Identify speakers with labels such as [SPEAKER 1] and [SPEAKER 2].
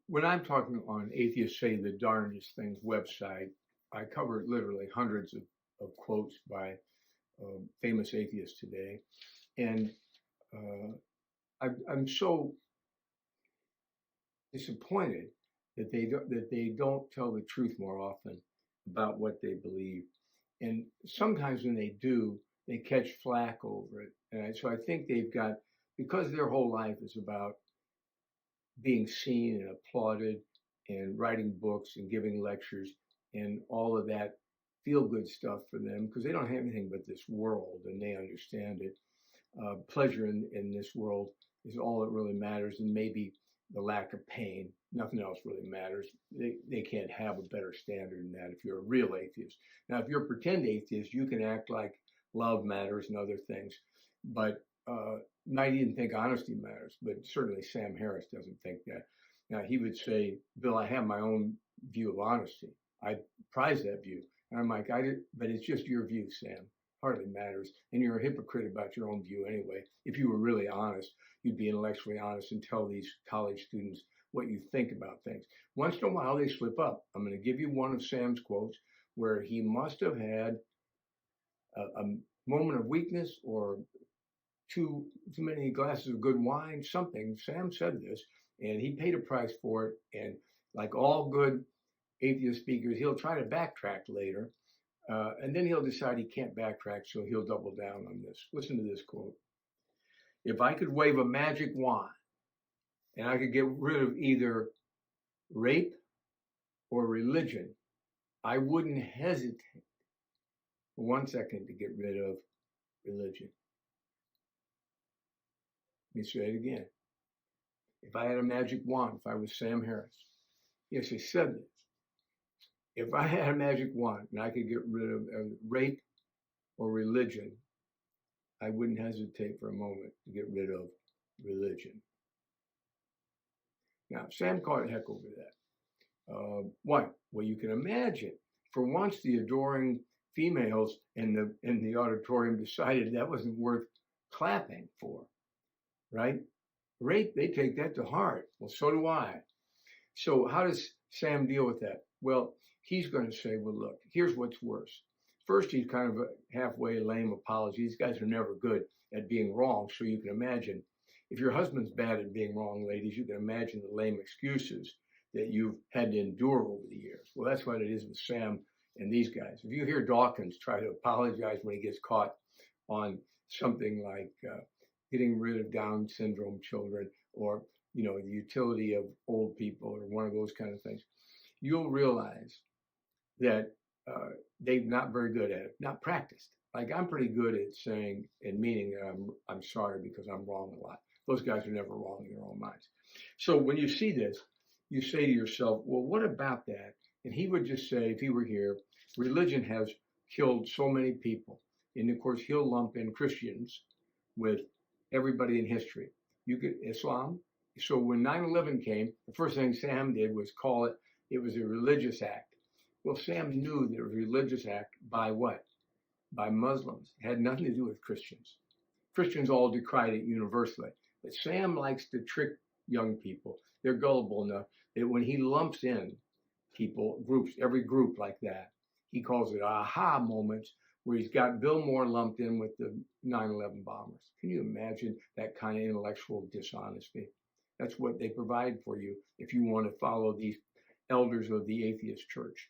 [SPEAKER 1] when I'm talking on Atheists Say the Darndest Things website, I cover literally hundreds of quotes by famous atheists today. And I'm so disappointed that they don't tell the truth more often about what they believe. And sometimes when they do, they catch flack over it. And so I think they've got, because their whole life is about being seen and applauded and writing books and giving lectures and all of that feel good stuff for them, because they don't have anything but this world and they understand it. Pleasure in this world is all that really matters, and maybe the lack of pain. Nothing else really matters. They can't have a better standard than that if you're a real atheist. Now, if you're a pretend atheist, you can act like love matters and other things, but might even think honesty matters, but certainly Sam Harris doesn't think that. Now, he would say, Bill, I have my own view of honesty. I prize that view. And I'm like, but it's just your view, Sam. Hardly matters. And you're a hypocrite about your own view anyway. If you were really honest, you'd be intellectually honest and tell these college students what you think about things. Once in a while, they slip up. I'm going to give you one of Sam's quotes where he must have had a moment of weakness or too many glasses of good wine, something. Sam said this, and he paid a price for it. And like all good atheist speakers, he'll try to backtrack later. And then he'll decide he can't backtrack, so he'll double down on this. Listen to this quote. If I could wave a magic wand and I could get rid of either rape or religion, I wouldn't hesitate for 1 second to get rid of religion. Let me say it again. If I had a magic wand, if I was Sam Harris, yes, he said this. If I had a magic wand and I could get rid of rape or religion, I wouldn't hesitate for a moment to get rid of religion. Now, Sam caught heck over that. Why? Well, you can imagine. For once, the adoring females in the auditorium decided that wasn't worth clapping for, right? Rape, they take that to heart. Well, so do I. So how does Sam deal with that? Well, he's going to say, well, look, here's what's worse. First, he's kind of a halfway lame apology. These guys are never good at being wrong. So you can imagine, if your husband's bad at being wrong, ladies, you can imagine the lame excuses that you've had to endure over the years. Well, that's what it is with Sam and these guys. If you hear Dawkins try to apologize when he gets caught on something like getting rid of Down syndrome children, or the utility of old people, or one of those kind of things, you'll realize that they're not very good at it, not practiced. Like, I'm pretty good at saying and meaning that I'm sorry because I'm wrong a lot. Those guys are never wrong in their own minds. So when you see this, you say to yourself, well, what about that? And he would just say, if he were here, religion has killed so many people. And of course, he'll lump in Christians with everybody in history. You get Islam. So when 9/11 came, the first thing Sam did was call it was a religious act. Well, Sam knew that it was a religious act by what? By Muslims. It had nothing to do with Christians. Christians all decried it universally. But Sam likes to trick young people. They're gullible enough that when he lumps in people, groups, every group like that, he calls it aha moments, where he's got Bill Moore lumped in with the 9/11 bombers. Can you imagine that kind of intellectual dishonesty? That's what they provide for you if you want to follow these elders of the atheist church.